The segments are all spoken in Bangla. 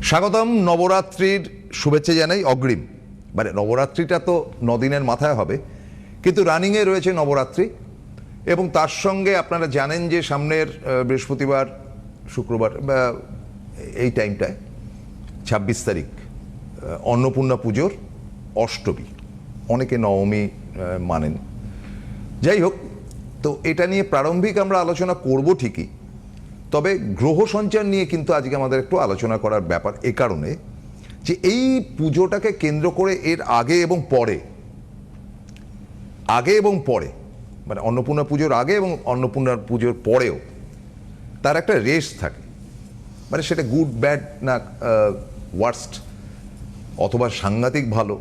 স্বাগতম। নবরাত্রির শুভেচ্ছা জানাই অগ্রিম। মানে নবরাত্রিটা তো 9 দিনের মাথায় হবে, কিন্তু রানিংয়ে রয়েছে নবরাত্রি এবং তার সঙ্গে আপনারা জানেন যে সামনের বৃহস্পতিবার শুক্রবার এই টাইমটায় 26 তারিখ অন্নপূর্ণা পুজোর অষ্টমী, অনেকে নবমী মানেন। যাই হোক, তো এটা নিয়ে প্রারম্ভিক আমরা আলোচনা করব ঠিকই, তবে গ্রহ সঞ্চার নিয়ে কিন্তু আজকে আমাদের একটু আলোচনা করার ব্যাপার এ কারণে যে এই পুজোটাকে কেন্দ্র করে এর আগে এবং পরে মানে অন্নপূর্ণা পুজোর আগে এবং অন্নপূর্ণা পুজোর পরেও তার একটা রেস থাকে। মানে সেটা গুড ব্যাড না ওয়ার্স্ট অথবা সাংঘাতিক ভালো,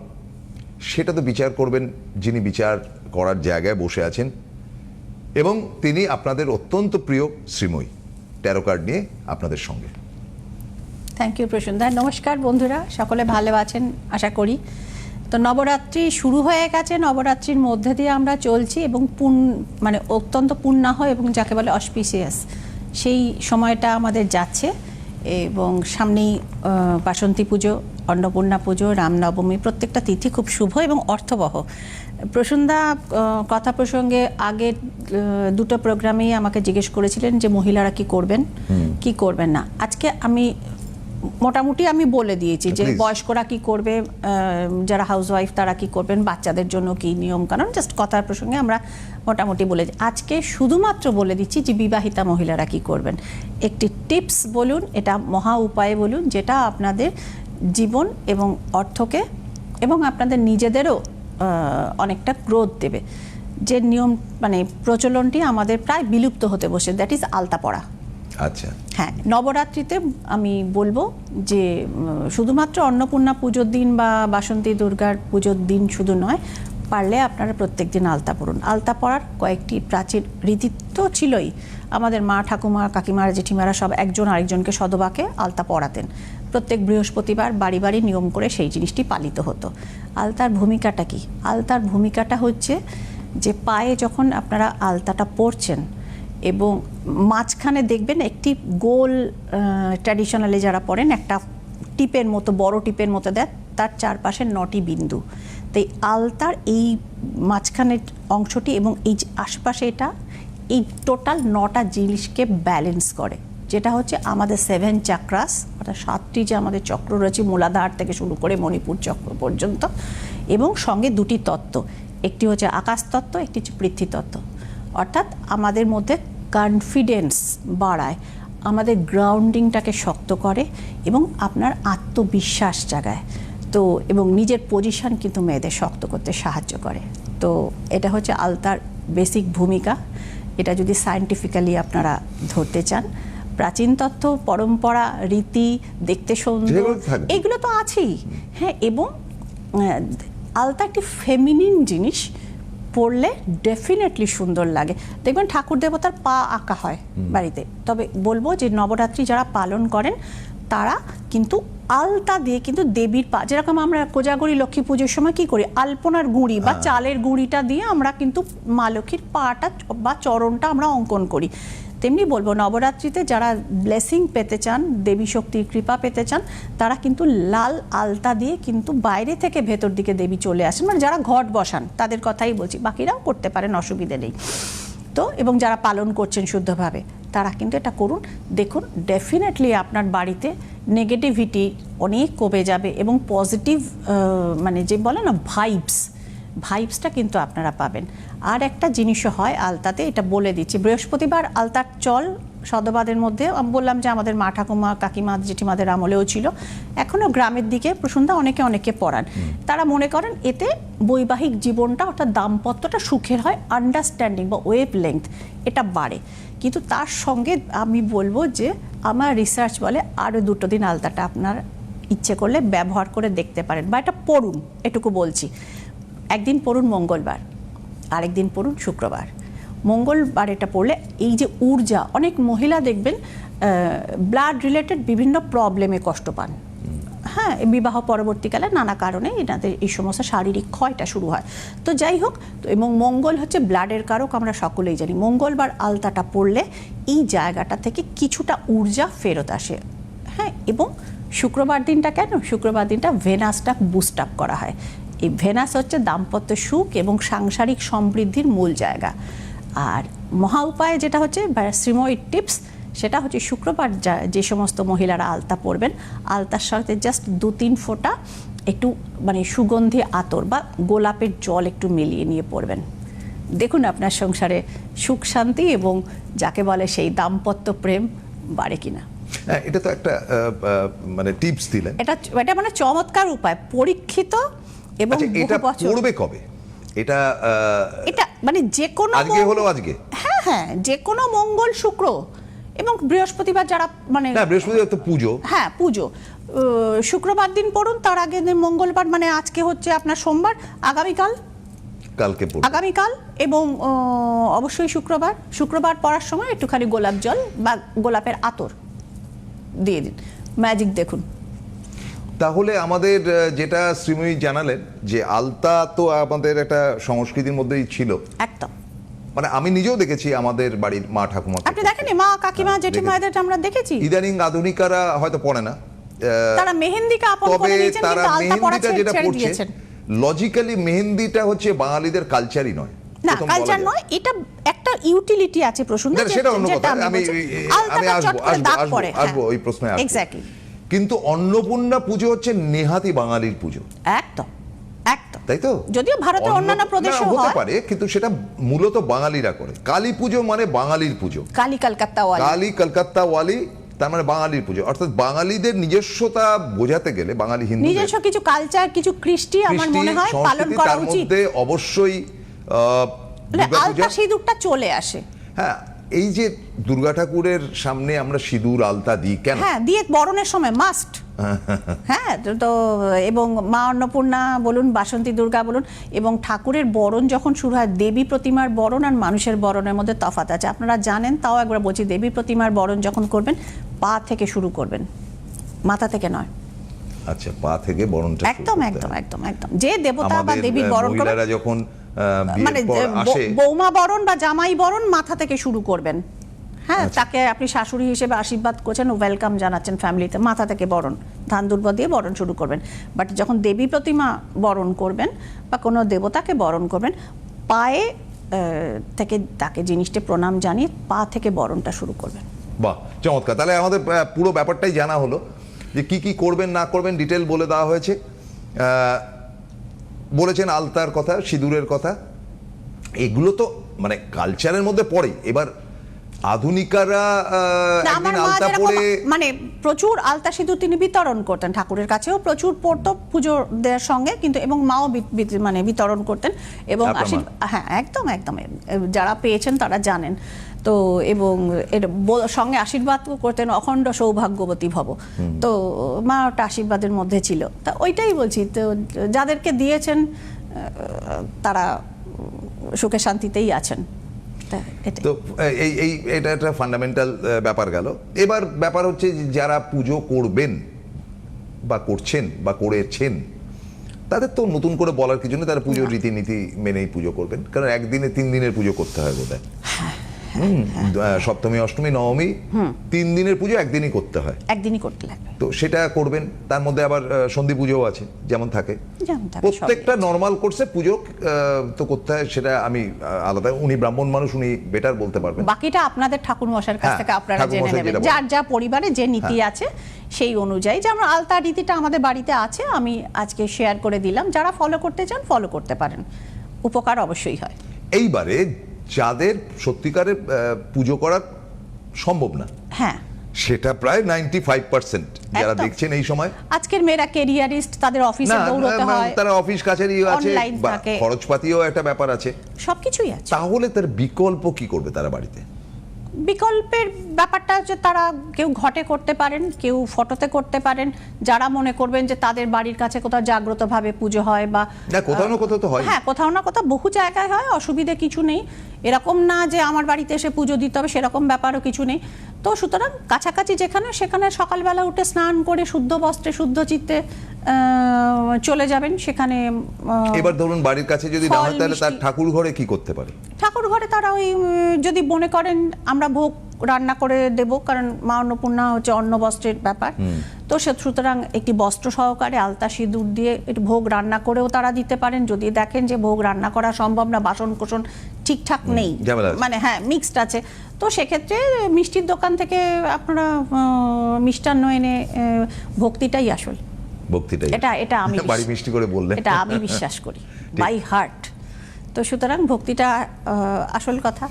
সেটা তো বিচার করবেন যিনি বিচার করার জায়গায় বসে আছেন, এবং তিনি আপনাদের অত্যন্ত প্রিয় শ্রীময়ী। ট্যারো কার্ড নিয়ে আপনাদের সঙ্গে। থ্যাংক ইউ প্রসূনদা। নমস্কার বন্ধুরা, সকলে ভালো আছেন আশা করি। তো নবরাত্রি শুরু হয়ে গেছে, নবরাত্রির মধ্যে দিয়ে আমরা চলছি এবং মানে অত্যন্ত পূর্ণাহ এবং যাকে বলে অসপিসিয়াস সেই সময়টা আমাদের যাচ্ছে। এবং সামনেই বাসন্তী পুজো, অন্নপূর্ণা পুজো, রামনবমী, প্রত্যেকটা তিথি খুব শুভ এবং অর্থবহ। প্রসূনদা কথা প্রসঙ্গে আগের দুটো প্রোগ্রামেই আমাকে জিজ্ঞেস করেছিলেন যে মহিলারা কি করবেন কি করবেন না। আজকে আমি মোটামুটি বলে দিয়েছি যে বয়স্করা কি করবে, যারা হাউসওয়াইফ তারা কি করবেন, বাচ্চাদের জন্য কি নিয়ম কানুন, জাস্ট কথার প্রসঙ্গে আমরা মোটামুটি বলে দিই। আজকে শুধুমাত্র বলে দিচ্ছি যে বিবাহিতা মহিলারা কি করবেন। একটি টিপস বলুন, এটা মহা উপায় বলুন, যেটা আপনাদের জীবন এবং অর্থকে এবং আপনাদের নিজেদেরও অনেকটা গ্রোথ দেবে। যে নিয়ম মানে প্রচলনটি আমাদের প্রায় বিলুপ্ত হতে বসে, দ্যাট ইজ আলতা পরা। আচ্ছা, হ্যাঁ, নবরাত্রিতে আমি বলবো যে শুধুমাত্র অন্নপূর্ণা পুজোর দিন বা বাসন্তী দুর্গার পুজোর দিন শুধু নয়, পারলে আপনারা প্রত্যেক দিন আলতা পরুন। আলতা পরার কয়েকটি প্রাচীন রীতি তো ছিলই। আমাদের মা, ঠাকুমা, কাকিমারা, জেঠিমারা সব একজন আরেকজনকে সদবাকে আলতা পরাতেন। প্রত্যেক বৃহস্পতিবার বাড়ি বাড়ি নিয়ম করে সেই জিনিসটি পালিত হতো। আলতার ভূমিকাটা কি? আলতার ভূমিকাটা হচ্ছে যে পায়ে যখন আপনারা আলতাটা পরছেন এবং মাঝখানে দেখবেন একটি গোল, ট্র্যাডিশনালি যারা পড়েন একটা টিপের মতো, বড় টিপের মতো দেয়, তার চারপাশে 9টি বিন্দু। তাই আলতার এই মাঝখানের অংশটি এবং এই আশপাশে এই টোটাল 9টা জিনিসকে ব্যালেন্স করে, যেটা হচ্ছে আমাদের 7 চাক্রাস, অর্থাৎ 7টি যে আমাদের চক্র রয়েছে, মূলাধার থেকে শুরু করে মণিপুর চক্র পর্যন্ত, এবং সঙ্গে 2টি তত্ত্ব, একটি হচ্ছে আকাশ তত্ত্ব, একটি হচ্ছে পৃথ্বী তত্ত্ব। অর্থাৎ আমাদের মধ্যে কনফিডেন্স বাড়ায়, আমাদের গ্রাউন্ডিংটাকে শক্ত করে এবং আপনার আত্মবিশ্বাস জাগায়। তো এবং নিজের পজিশন কিন্তু মেয়েদের শক্ত করতে সাহায্য করে। তো এটা হচ্ছে আলতার বেসিক ভূমিকা। এটা যদি সায়েন্টিফিক্যালি আপনারা ধরতে চান, প্রাচীন তত্ত্ব, পরম্পরা, রীতি, দেখতে সুন্দর, এগুলো তো আছেই। হ্যাঁ, এবং আলতা একটি ফেমিনিন জিনিস, পড়লে ডেফিনেটলি সুন্দর লাগে। দেখবেন ঠাকুর দেবতার পা আঁকা হয় বাড়িতে। তবে বলবো যে নবরাত্রি যারা পালন করেন তারা কিন্তু আলতা দিয়ে কিন্তু দেবীর পা, যেরকম আমরা কোজাগরী লক্ষ্মী পুজোর সময় কি করি, আলপনার গুঁড়ি বা চালের গুঁড়িটা দিয়ে আমরা কিন্তু মা লক্ষ্মীর পাটা বা চরণটা আমরা অঙ্কন করি। তেমনি বলবো নবরাত্রিতে যারা ব্লেসিং পেতে চান, দেবী শক্তির কৃপা পেতে চান, তারা কিন্তু লাল আলতা দিয়ে কিন্তু বাইরে থেকে ভেতর দিকে দেবী চলে আসেন। মানে যারা ঘট বসান তাদের কথাই বলছি, বাকিরাও করতে পারেন, অসুবিধে নেই। তো এবং যারা পালন করছেন শুদ্ধভাবে তারা কিন্তু এটা করুন। দেখুন, ডেফিনেটলি আপনার বাড়িতে নেগেটিভিটি অনেক কমে যাবে এবং পজিটিভ মানে যে বলে না ভাইবসটা কিন্তু আপনারা পাবেন। আর একটা জিনিসও হয় আলতাতে, এটা বলে দিচ্ছি, বৃহস্পতিবার আলতার চল সদবাদের মধ্যে বললাম যে আমাদের মা, ঠাকুমা, কাকিমা, জেঠিমাদের আমলেও ছিল, এখনও গ্রামের দিকে প্রসূনদা অনেকে পড়ান। তারা মনে করেন এতে বৈবাহিক জীবনটা অর্থাৎ দাম্পত্যটা সুখের হয়, আন্ডারস্ট্যান্ডিং বা ওয়েভ লেংথ এটা বাড়ে। কিন্তু তার সঙ্গে আমি বলবো যে আমার রিসার্চ বলে আরও 2 দিন আলতাটা আপনার ইচ্ছে করলে ব্যবহার করে দেখতে পারেন বা এটা পড়ুন। এটুকু বলছি, একদিন পড়ুন মঙ্গলবার, আরেকদিন পড়ুন শুক্রবার। মঙ্গলবার এটা পড়লে এই যে ঊর্জা, অনেক মহিলা দেখবেন ব্লাড রিলেটেড বিভিন্ন প্রবলেমে কষ্ট পান। হ্যাঁ, বিবাহ পরবর্তীকালে নানা কারণে এনাদের এই সমস্ত শারীরিক ক্ষয়টা শুরু হয়। তো যাই হোক, তো এবং মঙ্গল হচ্ছে ব্লাডের কারক, আমরা সকলেই জানি। মঙ্গলবার আলতাটা পড়লে এই জায়গাটা থেকে কিছুটা ঊর্জা ফেরত আসে। হ্যাঁ, এবং শুক্রবার দিনটা কেন? শুক্রবার দিনটা ভেনাসটা বুস্ট আপ করা হয়। এই ভেনাস হচ্ছে দাম্পত্য সুখ এবং সাংসারিক সমৃদ্ধির মূল জায়গা। আর মহা উপায় যেটা হচ্ছে বা শ্রীময়ী টিপস, সেটা হচ্ছে শুক্রবার যে সমস্ত মহিলারা আলতা পরবেন, আলতার সাথে জাস্ট 2-3 ফোঁটা একটু মানে সুগন্ধি আতর বা গোলাপের জল একটু মিলিয়ে নিয়ে পরবেন। দেখুন আপনার সংসারে সুখ শান্তি এবং যাকে বলে সেই দাম্পত্য প্রেম বাড়ে কিনা। হ্যাঁ, এটা তো একটা মানে টিপস দিলেন। এটা মানে চমৎকার উপায়, পরীক্ষিত এবং আচ্ছা, এটা বহু বছর। পড়বে কবে? এটা এটা মানে যে কোনো আজকে হলো আজকে? হ্যাঁ, যে কোনো মঙ্গল, শুক্র এবং বৃহস্পতিবার যারা মানে না, বৃহস্পতিবার তো পুজো। হ্যাঁ, পুজো। শুক্রবার দিন পড়ুন, তার আগে দিন মঙ্গলবার, মানে আজকে হচ্ছে আপনার সোমবার, কালকে পড়বে। আগামীকাল এবং অবশ্যই শুক্রবার পড়ার সময় একটুখানি গোলাপ জল বা গোলাপের আতর দিয়ে দিন, ম্যাজিক দেখুন। তাহলে আমাদের যেটা শ্রীময়ী জানালেন যে আলতা তো আমাদের একটা সংস্কৃতির মধ্যেই ছিল একদম। মানে আমি নিজেও দেখেছি আমাদের বাড়ির মা ঠাকুমা। আপনি দেখেননি মা, কাকিমা, জেঠিমাদের আমরা দেখেছি। ইদানিং আধুনিকারা হয়তো পড়ে না, তারা মেহেন্দিকে আপন করে তবে নিয়েছেন, তারা কিন্তু আলতা পরা মেহেন্দিটা যেটা ছেড়ে পড়ছে দিয়েছেন। লজিক্যালি মেহেন্দিটা হচ্ছে বাঙালিদের কালচারই নয়। না, প্রথম কালচার বলা যায়। নয়, এটা একটা ইউটিলিটি আছে প্রসন্ন, না, সেটা অন্য কথা। আমি আসবো ওই প্রশ্নে আসবো। এক্স্যাক্টলি। কিন্তু অন্নপূর্ণা পুজো হচ্ছে নেহাতি বাঙালির পুজো। একদম একদম, তাই তো? যদিও ভারতের অন্যান্য প্রদেশে হতে হয়, পারে, কিন্তু সেটা মূলত বাঙালিরা করে। কালী পুজো মানে বাঙালির পুজো। কালী কলকাতা ওয়ালি, তার মানে বাঙালির পুজো। অর্থাৎ বাঙালিদের নিজস্বতা বোঝাতে গেলে বাঙালি হিন্দু নিজস্ব কিছু কালচার, কিছু কৃষ্টি আমার মনে হয় পালন করা তার উচিত। মধ্যে অবশ্যই আলতা সিঁদুরটা চলে আসে। হ্যাঁ, এই যে দুর্গা ঠাকুরের সামনে আমরা সিঁদুর আলতা দিই কেন? হ্যাঁ, দিয়ে বরণের সময় মাস্ট। হ্যাঁ, তো এবং মা অন্নপূর্ণা বলুন, বাসন্তী দুর্গা বলুন, এবং ঠাকুরের বরণ যখন শুরু হয়, দেবী প্রতিমার বরণ আর মানুষের বরণের মধ্যে তফাৎ আছে, আপনারা জানেন। তাও একবার বলছি, দেবী প্রতিমার বরণ যখন করবেন, পা থেকে শুরু করবেন, মাথা থেকে নয়। আচ্ছা, পা থেকে বরণটা একদম একদম একদম একদম। যে দেবতা বা দেবীর বরণ করবেন, মহিলারা যখন মানে বৌমা বরণ বা জামাই বরণ মাথা থেকে শুরু করবেন। হ্যাঁ, তাকে আপনি শাশুড়ি হিসেবে আশীর্বাদ করছেন, ওয়েলকাম জানাচ্ছেন ফ্যামিলিতে, মাথা থেকে বরণ, ধান দুর্বা দিয়ে বরণ শুরু করবেন। বাট যখন দেবী প্রতিমা বরণ করবেন বা কোনো দেবতাকে বরণ করবেন, পায়ে থেকে তাকে জিনিসটা প্রণাম জানিয়ে পা থেকে বরণটা শুরু করবেন। বাহ, চমৎকার। তাহলে আমাদের পুরো ব্যাপারটাই জানা হলো যে কি কি করবেন না করবেন, ডিটেল বলে দেওয়া হয়েছে। বলেছেন আলতার কথা, সিঁদুরের কথা, এগুলো তো মানে কালচারের মধ্যে পড়ে। এবার আধুনিকারা একদিন আলতা পরে মানে প্রচুর আলতা সিঁদুর তিনি বিতরণ করতেন, ঠাকুরের কাছেও প্রচুর পড়তো পুজো দেওয়ার সঙ্গে, কিন্তু এবং মাও মানে বিতরণ করতেন এবং হ্যাঁ, একদম একদম, যারা পেয়েছেন তারা জানেন তো। এবং এর সঙ্গে আশীর্বাদ করতেন, অখণ্ড সৌভাগ্যবতী ভব। তো মা ওটা আশীর্বাদের মধ্যে ছিল। তা ওইটাই বলছি, তো যাদেরকে দিয়েছেন তারা সুখে শান্তিতেই আছেন। তো এটা একটা ফান্ডামেন্টাল ব্যাপার গেল। এবার ব্যাপার হচ্ছে যারা পুজো করবেন বা করছেন বা করেছেন, তাদের তো নতুন করে বলার কিছু নেই, তারা পুজোর রীতিনীতি মেনেই পুজো করবেন। কারণ একদিনে 3 দিনের পুজো করতে হয় বোধহয়। সপ্তমী, অষ্টমী, নবমী, 3 দিনের পুজো একদিনই করতে হয়, একদিনই করতে লাগবে। তো সেটা করবেন। তার মধ্যে আবার সন্ধি পুজোও আছে, যেমন থাকে প্রত্যেকটা নর্মাল কোর্সে পুজো তো করতে হয়। সেটা আমি আলাদা, উনি ব্রাহ্মণ মানুষ, উনি বেটার বলতে পারবেন। বাকিটা আপনাদের ঠাকুর মশাইয়ের কাছ থেকে আপনারা জেনে নেবেন, যার যা পরিবারে যে নীতি আছে সেই অনুযায়ী। যেমন আলতা রীতিটা আমাদের বাড়িতে আছে, আমি আজকে শেয়ার করে দিলাম। যারা ফলো করতে চান ফলো করতে পারেন, উপকার অবশ্যই হয়। এইবারে যাদের সত্যিকারের পুজো করা সম্ভব না, হ্যাঁ, সেটা প্রায় 95% যারা দেখছেন এই সময়। আজকের মেয়েরা ক্যারিয়ারিস্ট, তাদের অফিসে দৌড়তে হয়, তারা অফিস কাছারি আছে, খরচপাতিও একটা ব্যাপার আছে, সবকিছুই আছে। তাহলে তার বিকল্প কি করবে তারা বাড়িতে? বিকল্পের ব্যাপারটা হচ্ছে তারা কেউ ঘটে করতে পারেন, কেউ ফটোতে করতে পারেন। যারা মনে করবেন যে তাদের বাড়ির কাছে কোথাও জাগ্রতভাবে পুজো হয় বা কোথাও না কোথাও তো হয়, হ্যাঁ, কোথাও না কোথাও বহু জায়গায় হয়, অসুবিধে কিছু নেই। এরকম না যে আমার বাড়িতে এসে পুজো দিতে হবে, সেরকম ব্যাপারও কিছু নেই। তো সুতরাং কাছাকাছি যেখানে সেখানে সকালবেলা উঠে স্নান করে শুদ্ধ বস্ত্রে শুদ্ধ চিত্তে চলে যাবেন সেখানে। এবার ধরুন বাড়ির কাছে যদি না হয়, তাহলে তার ঠাকুর ঘরে কি করতে পারে? ঠাকুর ঘরে তারা ওই যদি মনে করেন আমরা ভোগ রান্না করে দেব, কারণ মা অন্নপূর্ণা হচ্ছে অন্ন বস্ত্রের ব্যাপার। তো সুতরাং একটি বস্ত্র সহকারে আলতা সিঁদুর দিয়ে একটু ভোগ রান্না করেও তারা দিতে পারেন। যদি দেখেন যে ভোগ রান্না করা সম্ভব না, বাসন কোসন ঠিকঠাক নেই, ঝামেলা আছে। মানে হ্যাঁ মিক্সড আছে, তো সেক্ষেত্রে মিষ্টির দোকান থেকে আপনারা মিষ্টান্ন এনে ভক্তিটাই আসল, ভক্তিটাই এটা আমি বাড়ি মিষ্টি করে বললেন, এটা আমি বিশ্বাস করি বাই হার্ট। তো সুতরাং ভক্তিটা আসল কথা।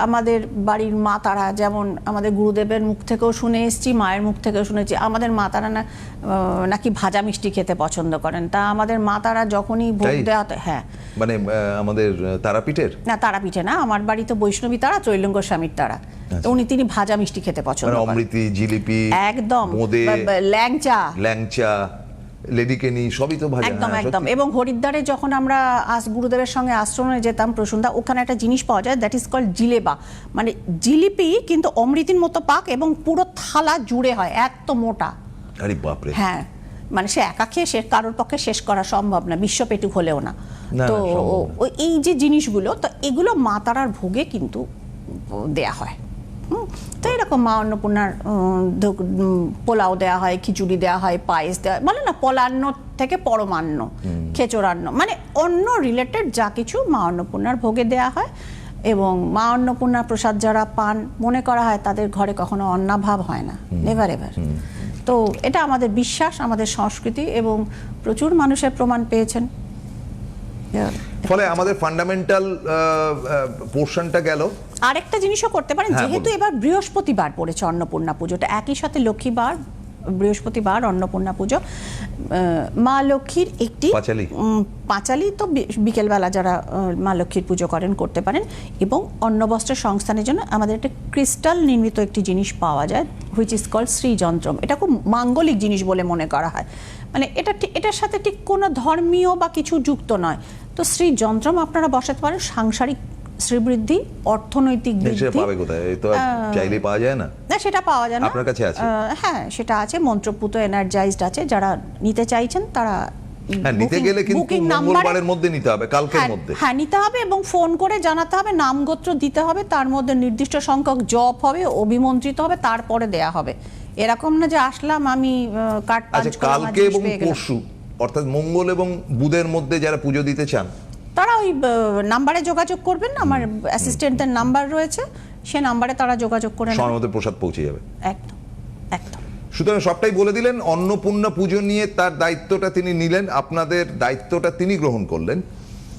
আমাদের বাড়ির মা তারা, যেমন আমাদের গুরুদেবের মুখ থেকেও শুনে এসেছি, মায়ের মুখ থেকেও শুনেছি, আমাদের মা তারা নাকি ভাজা মিষ্টি খেতে পছন্দ করেন। তা আমাদের মা তারা যখনই ভোগ দেওয়া, হ্যাঁ মানে আমাদের তারাপীঠের না, তারাপীঠে না, আমার বাড়ি তো বৈষ্ণবী তারা, ত্রৈলঙ্গ স্বামীর তারা, তো তিনি ভাজা মিষ্টি খেতে পছন্দ করেন। অমৃতি, জিলিপি, একদম, বোঁদে, ল্যাংচা, লেডিকেনি সবই তো ভাজা। একদম একদম। এবং হরিদ্বারে যখন আমরা গুরুদেবের সঙ্গে আশ্রমে যেতাম প্রসুন্দা, ওখানে একটা জিনিস পাওয়া যায়, দ্যাট ইজ কল্ড জিলেবা, মানে জিলিপি কিন্তু অমৃতির মতো পাক এবং পুরো থালা জুড়ে হয়, এত মোটা। আরে বাপরে। হ্যাঁ, মানে সে একা খেয়ে কারোর পক্ষে শেষ করা সম্ভব না, বিশ্বপেটুক হলেও না। তো এই যে জিনিসগুলো, তো এগুলো মা তারার ভোগে কিন্তু দেয়া হয়। তো এরকম মা অন্নপূর্ণার পোলাও দেওয়া হয়, খিচুড়ি দেওয়া হয়, পায়েস দেওয়া হয়, বলে না পলান্ন থেকে পরমান্ন, খেচড়ান্ন, মানে অন্ন রিলেটেড যা কিছু মা অন্নপূর্ণার ভোগে দেওয়া হয়। এবং মা অন্নপূর্ণার প্রসাদ যারা পান, মনে করা হয় তাদের ঘরে কখনো অন্নাভাব হয় না, নেভার এভার। তো এটা আমাদের বিশ্বাস, আমাদের সংস্কৃতি, এবং প্রচুর মানুষের প্রমাণ পেয়েছেন। ফলে আমাদের ফান্ডামেন্টাল পোর্শনটা গেল। আরেকটা জিনিসও করতে পারেন, যেহেতু এবার বৃহস্পতিবার পড়েছে অন্নপূর্ণা পুজোটা, একই সাথে লক্ষ্মীবার, বৃহস্পতিবার অন্নপূর্ণা পুজো, মা লক্ষ্মীর একটি পাঁচালি, তো বিকেলবেলা যারা মা লক্ষ্মীর পুজো করেন করতে পারেন। এবং অন্নবস্ত্রের সংস্থানের জন্য আমাদের একটা ক্রিস্টাল নির্মিত একটি জিনিস পাওয়া যায়, হুইচ ইজ কল্ড শ্রীযন্ত্রম। এটা খুব মাঙ্গলিক জিনিস বলে মনে করা হয়, মানে এটার সাথে ঠিক কোনো ধর্মীয় বা কিছু যুক্ত নয়। তো শ্রীযন্ত্রম আপনারা বসাতে পারেন, সাংসারিক শ্রীবৃদ্ধি, অর্থনৈতিক বৃদ্ধি। পাবে কোথায়? এই তো চাইলেই পাওয়া যায় না। না, সেটা পাওয়া যায় না। আপনার কাছে আছে? হ্যাঁ, সেটা আছে, মন্ত্রপুত এনার্জাইজড আছে। যারা নিতে চাইছেন তারা নিতে গেলে কিন্তু মঙ্গলবারের মধ্যে নিতে হবে, কালকের মধ্যে। হ্যাঁ, নিতে হবে এবং ফোন করে জানাতে হবে, নামগোত্র দিতে হবে, তার মধ্যে নির্দিষ্ট সংখ্যক জপ হবে, অভিমন্ত্রিত হবে, তারপরে দেয়া হবে। এরকম না যে আসলাম আমি কার্ড পাঞ্চ করে কালকে এবং পরশু, অর্থাৎ মঙ্গল এবং বুধের মধ্যে যারা পুজো দিতে চান তারা ওই নাম্বারে যোগাযোগ করবেন, আমার অ্যাসিস্ট্যান্টের নাম্বার রয়েছে, সে নাম্বারে তারা যোগাযোগ করে সময়ের মধ্যে প্রসাদ পৌঁছে যাবে। একদম একদম। সুতরাং সবটাই বলে দিলেন। অন্নপূর্ণা পুজো নিয়ে তার দায়িত্বটা তিনি নিলেন, আপনাদের দায়িত্বটা তিনি গ্রহণ করলেন।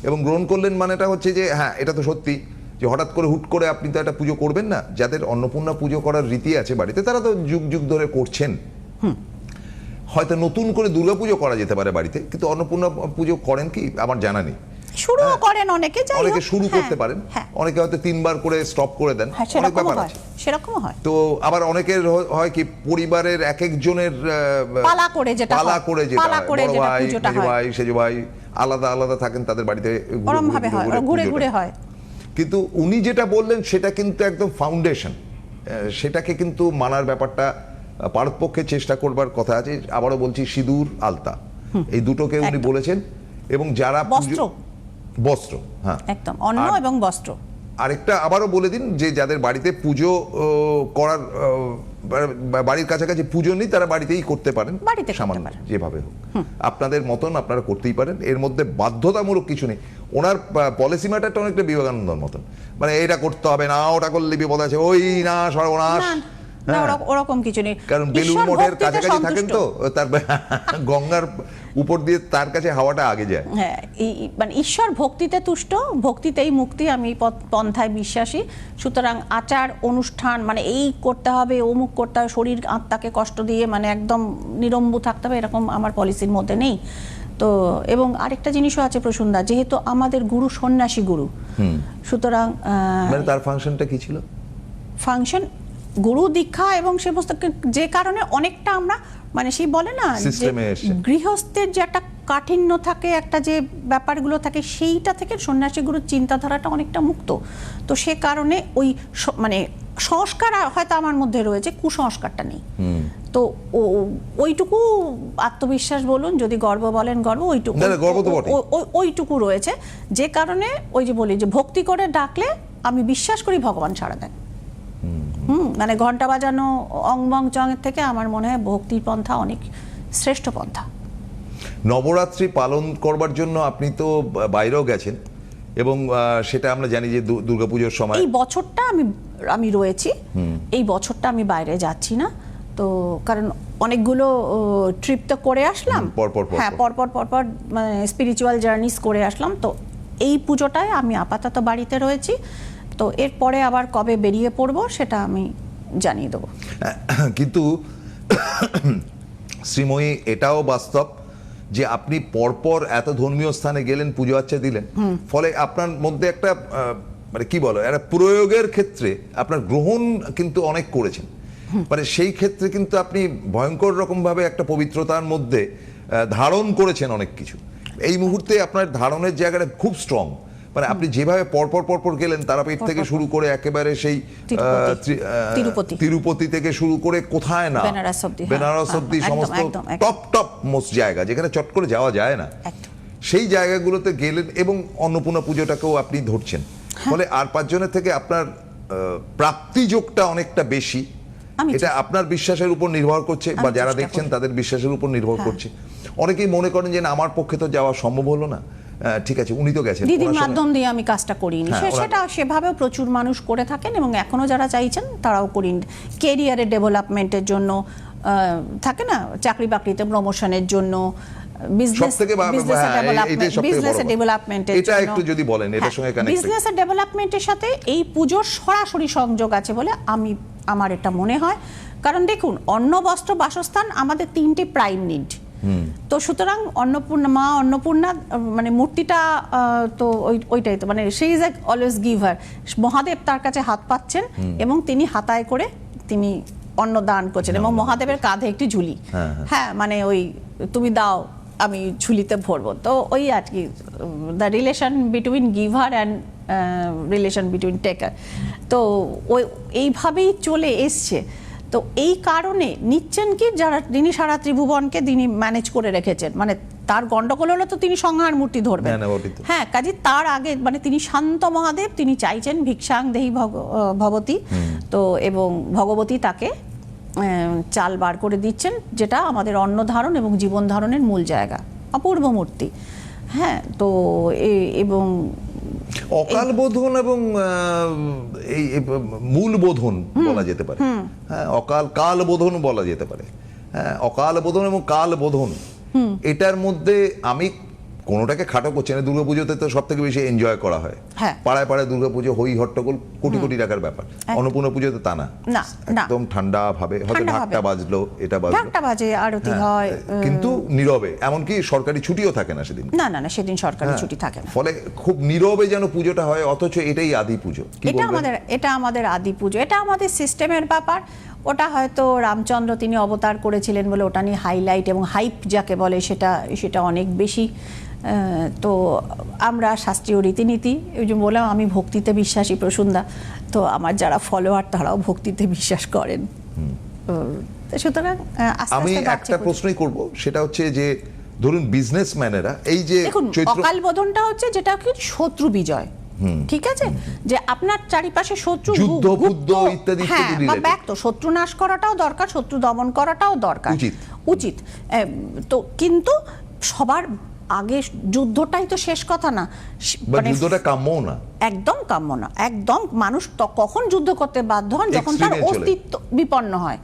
এবং গ্রহণ করলেন মানেটা হচ্ছে যে হ্যাঁ, এটা তো সত্যি যে হঠাৎ করে হুট করে আপনি তো একটা পুজো করবেন না। যাদের অন্নপূর্ণা পুজো করার রীতি আছে বাড়িতে, তারা তো যুগ যুগ ধরে করছেন। হয়তো নতুন করে দুর্গাপুজো করা যেতে পারে বাড়িতে, কিন্তু অন্নপূর্ণা পুজো করেন কি আমার জানা নেই। শুরু করেন অনেকে, অনেকে শুরু করতে পারেন, অনেকে হয়তো 3 বার করে স্টপ করে দেন, অনেক ব্যাপার আছে, সেরকম হয়। তো আবার অনেকের হয় কি পরিবারের এক একজনের পালা করে যেটা বড় ভাই, মেজো ভাই, সেজো ভাই আলাদা আলাদা থাকেন, তাদের বাড়িতে ঘুরে ঘুরে হয়। কিন্তু উনি যেটা বললেন সেটা কিন্তু একদম ফাউন্ডেশন, সেটাকে কিন্তু মানার ব্যাপারটা পারতপক্ষে চেষ্টা করবার কথা আছে। আবারও বলছি, সিঁদুর, আলতা, এই দুটোকে উনি বলেছেন। এবং যারা বস্ত্র, হ্যাঁ একদম, অন্ন এবং বস্ত্র। আরেকটা আবারও বলে দিন যে যাদের বাড়িতে পুজো করার, বাড়ির কাছাকাছি পুজো নেই, তারা বাড়িতেই করতে পারেন, সামান্য যেভাবে হোক আপনাদের মতন আপনারা করতেই পারেন। এর মধ্যে বাধ্যতামূলক কিছু নেই। ওনার পলিসি ম্যাটারটা অনেকটা বিবেকানন্দর মতন, মানে এটা করতে হবে না, ওটা করলে বিপদ আছে, ওই না সর্বনাশ, ওরকম কিছু নেই। কারণ বেলুড় মঠের কাছাকাছি থাকেন তো, তার গঙ্গার উপর দিয়ে তার কাছে হাওয়াটা আগে যায়। হ্যাঁ, মানে ঈশ্বর ভক্তিতে তুষ্ট, ভক্তিতেই মুক্তি, আমি পন্থায় বিশ্বাসী। সুতরাং আচার অনুষ্ঠান মানে এই করতে হবে, অমুক করতে হবে, শরীর আত্মাকে কষ্ট দিয়ে মানে একদম নিরম্বু থাকতে হবে, এরকম আমার পলিসির মধ্যে নেই। তো এবং আরেকটা জিনিসও আছে প্রসুন্দা, যেহেতু আমাদের গুরু সন্ন্যাসী গুরু, সুতরাং তার ফাংশনটা কি ছিল? ফাংশন গুরু দীক্ষা এবং সমস্ত, যে কারণে অনেকটা আমরা মানে সেই বলে না গৃহস্থের যে একটা কাঠিন্য থাকে, একটা যে ব্যাপারগুলো থাকে, সেইটা থেকে সন্ন্যাসী গুরুর চিন্তাধারাটা অনেকটা মুক্ত। তো সে কারণে ওই মানে সংস্কার হয়তো আমার মধ্যে রয়েছে, কুসংস্কারটা নেই। তো ওইটুকু আত্মবিশ্বাস বলুন, যদি গর্ব বলেন গর্ব, ওইটুকু রয়েছে, যে কারণে ওই যে বলি যে ভক্তি করে ডাকলে আমি বিশ্বাস করি ভগবান সাড়া দেন। মানে ঘন্টা বাজানো অং বং চং এর থেকে আমার মনে হয় ভক্তির পন্থা অনেক শ্রেষ্ঠ পন্থা। নবরাত্রি পালন করবার জন্য আপনি তো বাইরেও গেছেন, এবং সেটা আমরা জানি যে দুর্গাপুজোর সময় এই বছরটা আমি রয়েছি, এই বছরটা আমি বাইরে যাচ্ছি না, তো কারণ অনেকগুলো ট্রিপ তো করে আসলাম, হ্যাঁ পরপর মানে স্পিরিচুয়াল জার্নিস করে আসলাম, তো এই পুজোটায় আমি আপাতত বাড়িতে রয়েছি, তো এরপরে আবার কবে বেরিয়ে পড়বো সেটা আমি জানিয়ে দেবো। কিন্তু শ্রীময়ী, এটাও বাস্তব যে আপনি পরপর এত ধর্মীয় স্থানে গেলেন, পুজো আচ্চা দিলেন, ফলে আপনার মধ্যে একটা মানে কি বলো, একটা প্রয়োগের ক্ষেত্রে আপনার গ্রহণ কিন্তু অনেক করেছেন, মানে সেই ক্ষেত্রে কিন্তু আপনি ভয়ঙ্কর রকম ভাবে একটা পবিত্রতার মধ্যে ধারণ করেছেন অনেক কিছু। এই মুহূর্তে আপনার ধারণের জায়গাটা খুব স্ট্রং, মানে আপনি যেভাবে পরপর গেলেন, তারাপীঠ থেকে শুরু করে একেবারে সেই তিরুপতি থেকে শুরু করে কোথায় না বেনারস অব্দি সমস্ত টপ মোস্ট জায়গা যেখানে চট করে যাওয়া যায় না, সেই জায়গাগুলোতে গেলেন, এবং অন্নপূর্ণা পুজোটাকেও আপনি ধরছেন, ফলে আর 5 জনের থেকে আপনার প্রাপ্তিযোগটা অনেকটা বেশি। এটা আপনার বিশ্বাসের উপর নির্ভর করছে, বা যারা দেখছেন তাদের বিশ্বাসের উপর নির্ভর করছে। অনেকেই মনে করেন যে আমার পক্ষে তো যাওয়া সম্ভব হলো না, ঠিক আছে উনি তো গেছেন, দিদির মাধ্যম দিয়ে আমি কাজটা করিনি, সেটা সেভাবেও প্রচুর মানুষ করে থাকেন, এবং এখনো যারা চাইছেন তারাও করিন, কেরিয়ারের ডেভেলপমেন্টের জন্য, থাকে না চাকরি বাকরিতে প্রমোশনের জন্য, বিজনেসের ডেভেলপমেন্টের সাথে এই পুজোর সরাসরি সংযোগ আছে বলে আমার এটা মনে হয়। কারণ দেখুন, অন্ন বস্ত্র বাসস্থান আমাদের 3টে প্রাইম নিড, তো সুতরাং অন্নপূর্ণা মানে মূর্তিটা তো ওইটাই তো, মানে সে ইজ অলওয়েজ গিভার, মহাদেব তার কাছে হাত পাচ্ছেন এবং তিনি হাতায় করে তিনি অন্ন দান করছেন, এবং মহাদেবের কাঁধে একটি ঝুলি, হ্যাঁ মানে ওই তুমি দাও আমি ঝুলিতে ভরবো, তো ওই আর কি the relation between giver and relation between taker, তো ওই এইভাবেই চলে এসছে। তো এই কারণে নিচ্ছেন কি, যিনি সারা ত্রিভুবনকে তিনি ম্যানেজ করে রেখেছেন, মানে তার গন্ডগোল হলে তো তিনি সংহার মূর্তি ধরবেন, হ্যাঁ কাজে তার আগে মানে তিনি শান্ত মহাদেব, তিনি চাইছেন ভিক্ষাং দেহি ভবতী, তো এবং ভগবতী তাকে চাল বার করে দিচ্ছেন, যেটা আমাদের অন্ন ধারণ এবং জীবন ধারণের মূল জায়গা, অপূর্ব মূর্তি। হ্যাঁ, তো এবং অকাল বোধন এবং এই মূল বোধন বলা যেতে পারে, হ্যাঁ কাল বোধন বলা যেতে পারে, হ্যাঁ অকাল বোধন এবং কাল বোধন, এটার মধ্যে আমি কোনোটাকে খাটো করছি না। দুর্গাপুজোতে তো সব থেকে বেশি এনজয় করা হয়, পাড়ায় পাড়ায় দুর্গাপুজো হই হট্টগোল, কোটি টাকার ব্যাপার। অন্নপূর্ণা পুজোতে তা না, একদম ঠান্ডা ভাবে, হয়তো ঢাকটা বাজলো, এটা বাজলো, আরতি হয়, কিন্তু নীরবে, এমনকি সরকারি ছুটিও থাকে না সেদিন, না সেদিন সরকারি ছুটি থাকে না, ফলে খুব নীরবে যেন পুজোটা হয়, অথচ এটাই আদি পুজো। এটা আমাদের আদি পুজো, এটা আমাদের সিস্টেমের ব্যাপার। ওটা হয়তো রামচন্দ্র তিনি অবতার করেছিলেন বলে ওটা নিয়ে হাইলাইট এবং হাইপ যাকে বলে সেটা অনেক বেশি। তো আমরা শাস্ত্রীয় রীতিনীতি, ওই যে বললাম আমি ভক্তিতে বিশ্বাসী প্রসূন্দা, তো আমার যারা ফলোয়ার তারাও ভক্তিতে বিশ্বাস করেন, সুতরাং আমি একটা প্রশ্নই করব, সেটা হচ্ছে যে ধরুন বিজনেসম্যানেরা এই যে অকাল বোধনটা হচ্ছে যেটা কি শত্রু বিজয়, ঠিক আছে, যে আপনার চারিপাশে শত্রু ইত্যাদি ব্যক্ত, শত্রু নাশ করাটাও দরকার, শত্রু দমন করাটাও দরকার, উচিত। তো কিন্তু সবার আগে যুদ্ধটাই তো শেষ কথা না, যুদ্ধটা কাম্য না, একদম কাম্য না, একদম। মানুষ কখন যুদ্ধ করতে বাধ্য হন, যখন তার অস্তিত্ব বিপন্ন হয়।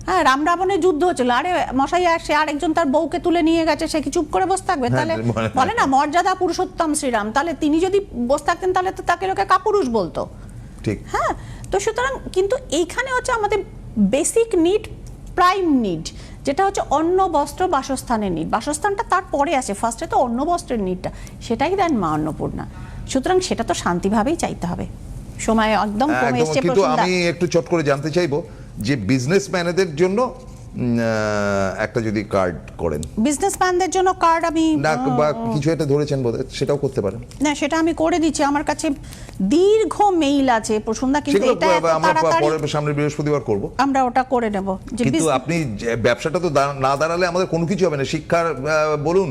হ্যাঁ, রাম রাবণের যুদ্ধ হচ্ছিল, আরে মশাই সে আরেকজন তার বউকে তুলে নিয়ে গেছে, সে কি চুপ করে বসে থাকবে? তাহলে বলে না মর্যাদা পুরুষোত্তম শ্রীরাম, তাহলে তিনি যদি বসে থাকতেন তাহলে তো তাকে লোকে কাপুরুষ বলতো, ঠিক? হ্যাঁ, তো সুতরাং কিন্তু এইখানে হচ্ছে আমাদের বেসিক নিড, প্রাইম নিড, যেটা হচ্ছে অন্ন বস্ত্র বাসস্থানের নিড। বাসস্থানটা তারপরে আসে, ফার্স্টে তো অন্ন বস্ত্রের নিডটা, সেটাই দেন মা অন্নপূর্ণা। সুতরাং সেটা তো শান্তিভাবেই চাইতে হবে। সময় একদম কমে এসেছে। কিন্তু আমি একটু চট করে জানতে চাইবো যে বিজনেসম্যানদের জন্য একটা যদি কার্ড করেন, বিজনেসম্যানদের জন্য কার্ড আমি বা কিছু একটা ধরেছেন বোধহয়, সেটাও করতে পারেন। না, সেটা আমি করে দিচ্ছি, আমার কাছে দীর্ঘ মেইল আছে প্রসূন্দা, কিন্তু এটা আমরা পরের সামনে বৃহস্পতিবার করব, আমরা ওটা করে নেব। কিন্তু আপনি ব্যবসাটা তো না দাঁড়ালে আমাদের কোনো কিছু হবে না। শিক্ষার বলুন,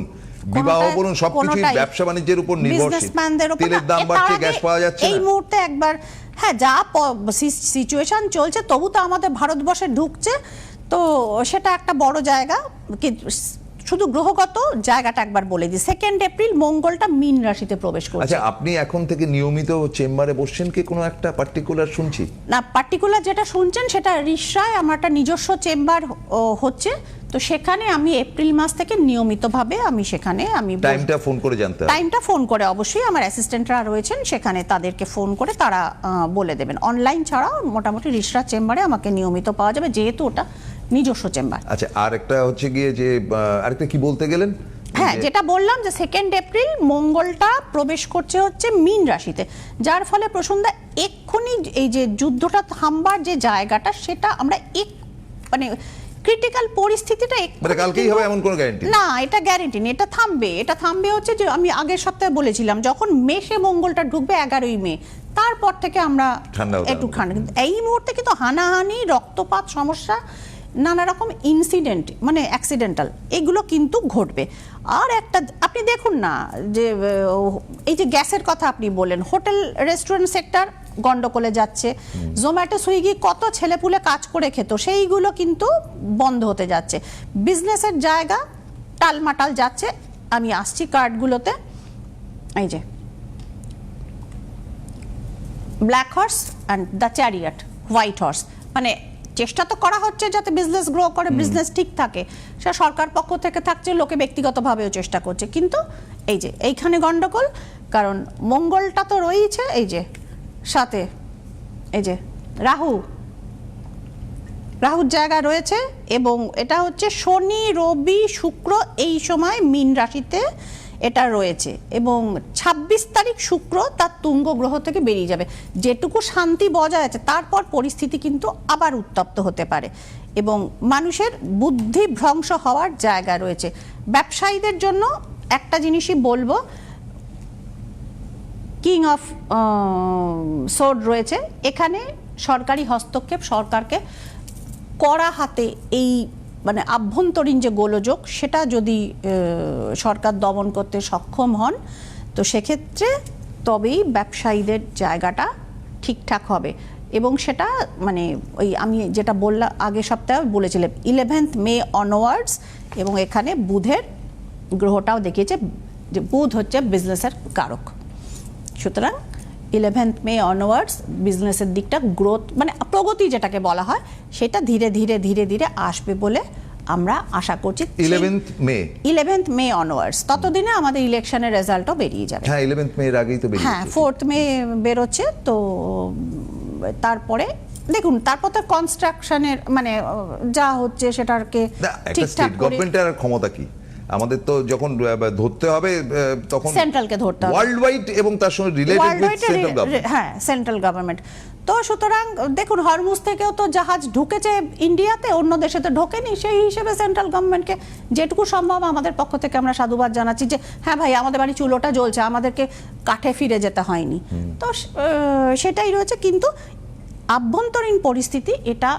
বিবাহ বলুন, সবকিছু ব্যবসা বাণিজ্যের উপর নির্ভরশীল। তেলের দাম বাড়ছে, গ্যাস পাওয়া যাচ্ছে না। এই মুহূর্তে একবার হ্যাঁ, যা সিচুয়েশন চলছে তবু তো আমাদের ভারতবর্ষে ঢুকছে, তো সেটা একটা বড় জায়গা। শুধু গ্রহগত জায়গাটা একবার বলে দিই, 2 এপ্রিল মঙ্গলটা মীন রাশিতে প্রবেশ করছে। আচ্ছা, আপনি এখন থেকে নিয়মিত চেম্বারে বসছেন কি কোনো একটা পার্টিকুলার? শুনছি না, পার্টিকুলার যেটা শুনছেন সেটা রিষড়ায় আমার একটা নিজস্ব চেম্বার হচ্ছে, তো সেখানে আমি এপ্রিল মাস থেকে নিয়মিতভাবে আমি সেখানে আমি টাইমটা ফোন করে জানতে হবে? টাইমটা ফোন করে, অবশ্যই আমার অ্যাসিস্ট্যান্টরা রয়েছেন সেখানে, তাদেরকে ফোন করে তারা বলে দেবেন। অনলাইন ছাড়াও মোটামুটি রিষড়া চেম্বারে আমাকে নিয়মিত পাওয়া যাবে, যেহেতু ওটা নিজস্ব চেম্বার। আচ্ছা, আর একটা হচ্ছে গিয়ে যে আরেকটা কি বলতে গেলেন? হ্যাঁ, যেটা বললাম যে 2 এপ্রিল মঙ্গলটা প্রবেশ করছে হচ্ছে মীন রাশিতে, যার ফলে প্রসন্দা এক্ষুনি এই যে যুদ্ধটা থামবার যে জায়গাটা, সেটা আমরা মানে ক্রিটিক্যাল পরিস্থিতিটা মানে কালকেই হবে এমন কোনো গ্যারান্টি না, এটা গ্যারান্টি নেই, এটা থামবে হচ্ছে যে আমি আগের সপ্তাহে বলেছিলাম, যখন মেষে মঙ্গলটা ঢুকবে 11ই মে, তারপর থেকে আমরা একটু ঠান্ডা। কিন্তু এই মুহূর্তে কিন্তু হানাহানি, রক্তপাত, সমস্যা, নানা রকম ইনসিডেন্ট মানে অ্যাক্সিডেন্টাল এগুলো কিন্তু ঘটবে। আর একটা আপনি দেখুন না যে এই যে গ্যাসের কথা আপনি বললেন, হোটেল রেস্টুরেন্ট সেক্টর গন্ডগোলে যাচ্ছে, জোম্যাটো সুইগি কত ছেলেপুলে কাজ করে খেত, সেইগুলো কিন্তু বন্ধ হতে যাচ্ছে, বিজনেসের জায়গা টালমাটাল যাচ্ছে। আমি আসছি কার্ডগুলোতে, এই যে black horse and the chariot, white horse, মানে চেষ্টা তো করা হচ্ছে যাতে বিজনেস গ্রো করে, বিজনেস ঠিক থাকে, সেটা সরকার পক্ষ থেকে থাকছে, লোকে ব্যক্তিগতভাবেও চেষ্টা করছে, কিন্তু এই যে এইখানে গন্ডগোল, কারণ মঙ্গলটা তো রয়েছে এই যে সাথে, এই যে রাহুর জায়গা রয়েছে, এবং এটা হচ্ছে শনি, রবি, শুক্র এই সময় মীন রাশিতে এটা রয়েছে, এবং 26 তারিখ শুক্র তার তুঙ্গ গ্রহ থেকে বেরিয়ে যাবে। যেটুকু শান্তি বজায় আছে, তারপর পরিস্থিতি কিন্তু আবার উত্তপ্ত হতে পারে, এবং মানুষের বুদ্ধি ভ্রংশ হওয়ার জায়গা রয়েছে। ব্যবসায়ীদের জন্য একটা জিনিসই বলবো, কিং অফ সোর্ড রয়েছে এখানে, সরকারি হস্তক্ষেপ, সরকারকে কড়া হাতে এই মানে আভ্যন্তরীণ যে গোলযোগ, সেটা যদি সরকার দমন করতে সক্ষম হন, তো সেক্ষেত্রে তবেই ব্যবসায়ীদের জায়গাটা ঠিকঠাক হবে। এবং সেটা মানে ওই আমি যেটা বললাম আগের সপ্তাহে বলেছিলাম 11th মে অনওয়ার্ডস, এবং এখানে বুধের গ্রহটাও দেখিয়েছে যে বুধ হচ্ছে বিজনেসের কারক, সুতরাং 11th মে অনওয়ার্ডস বিজনেসের দিকটা গ্রোথ মানে প্রগতি যেটাকে বলা হয়, সেটা ধীরে ধীরে ধীরে ধীরে আসবে বলে আমরা আশা করছি। 11th মে অনওয়ার্ডস, ততদিনে আমাদের ইলেকশনের রেজাল্টও বেরিয়ে যাবে। হ্যাঁ, 11th মে এর আগেই তো বেরিয়ে হ্যাঁ, 4th মে বেরোচ্ছে, তো তারপরে দেখুন, তারপর তো কনস্ট্রাকশনের মানে যা হচ্ছে সেটাকে ঠিকঠাক করে গভর্নমেন্টের ক্ষমতা কি, আমাদের তো যখন ধরতে হবে তখন সেন্ট্রালকে ধরতে হবে, ওয়ার্ল্ড ওয়াইড এবং তার সঙ্গে রিলেটেড হ্যাঁ সেন্ট্রাল গভর্নমেন্ট। তো সুতরাং দেখুন, হরমুজ থেকেও তো জাহাজ ঢুকেছে ইন্ডিয়াতে, অন্য দেশে তো ঢোকেনি, সেই হিসেবে সেন্ট্রাল গভর্নমেন্টকে যেটুকু সম্ভব আমাদের পক্ষ থেকে আমরা সাধুবাদ জানাচ্ছি যে হ্যাঁ ভাই, আমাদের বাড়ি চুলোটা জ্বলছে, আমাদেরকে কাঠে ফিরে যেতে হয়নি। তো সেটাই রয়েছে, কিন্তু আভ্যন্তরীণ পরিস্থিতি এটা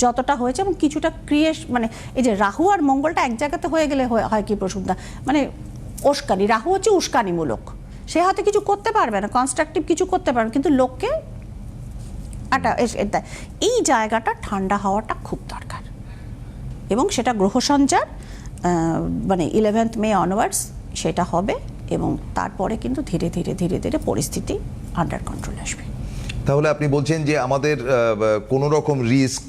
যতটা হয়েছে, এবং কিছুটা মানে এই যে রাহু আর মঙ্গলটা এক জায়গাতে হয়ে গেলে হয় কি প্রসুদ্ধা, মানে উস্কানি, রাহু হচ্ছে উস্কানিমূলক, সে হয়তো কিছু করতে পারবে না, কনস্ট্রাকটিভ কিছু করতে পারবে, কিন্তু লোককে এই জায়গাটা ঠান্ডা হওয়াটা খুব দরকার, এবং সেটা গ্রহ সঞ্চার মানে 11th মে অনওয়ার্ডস সেটা হবে, এবং তারপরে কিন্তু ধীরে ধীরে ধীরে ধীরে পরিস্থিতি আন্ডার কন্ট্রোল আসবে। তাহলে আপনি বলছেন যে আমাদের কোনো রকম রিস্ক,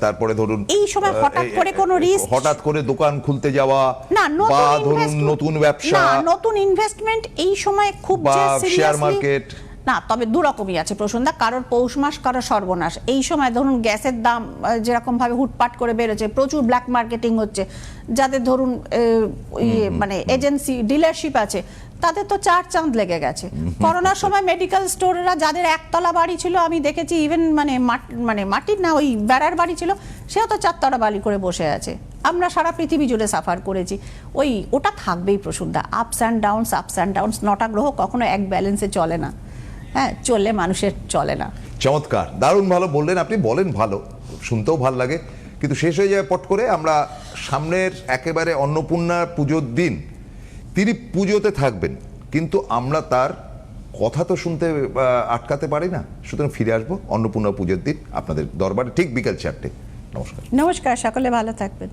তারপরে ধরুন এই সময় হঠাৎ করে কোনো রিস্ক, হঠাৎ করে দোকান খুলতে যাওয়া, না বা ধরুন নতুন ব্যবসা, নতুন ইনভেস্টমেন্ট এই সময় খুব যে শেয়ার মার্কেট না, তবে দু রকমই আছে প্রসন্দা, কারোর পৌষ মাস, কারোর সর্বনাশ। এই সময় ধরুন গ্যাসের দাম যেরকম ভাবে হুটপাট করে বেড়েছে, প্রচুর ব্ল্যাক মার্কেটিং হচ্ছে, যাদের ধরুন মানে এজেন্সি ডিলারশিপ আছে, তাদের তো 4 চাঁদ লেগে গেছে। করোনার সময় মেডিকেল স্টোররা যাদের একতলা বাড়ি ছিল, আমি দেখেছি ইভেন মানে মাটির না, ওই বেড়ার বাড়ি ছিল, সেও তো 4 তলা বাড়ি করে বসে আছে। আমরা সারা পৃথিবী জুড়ে সাফার করেছি, ওটা থাকবেই প্রসন্দা, আপস অ্যান্ড ডাউনস। 9টা গ্রহ কখনো এক ব্যালেন্সে চলে না, হ্যাঁ চললে মানুষের চলে না। চমৎকার, দারুণ ভালো বললেন আপনি, বলেন ভালো, শুনতেও ভালো লাগে, কিন্তু শেষ হয়ে যায় পট করে। আমরা সামনের একেবারে অন্নপূর্ণা পুজোর দিন তিনি পুজোতে থাকবেন, কিন্তু আমরা তার কথা তো শুনতে আটকাতে পারি না, সুতরাং ফিরে আসবো অন্নপূর্ণা পুজোর দিন আপনাদের দরবারে ঠিক বিকেল 4টে। নমস্কার। নমস্কার, সকলে ভালো থাকবেন।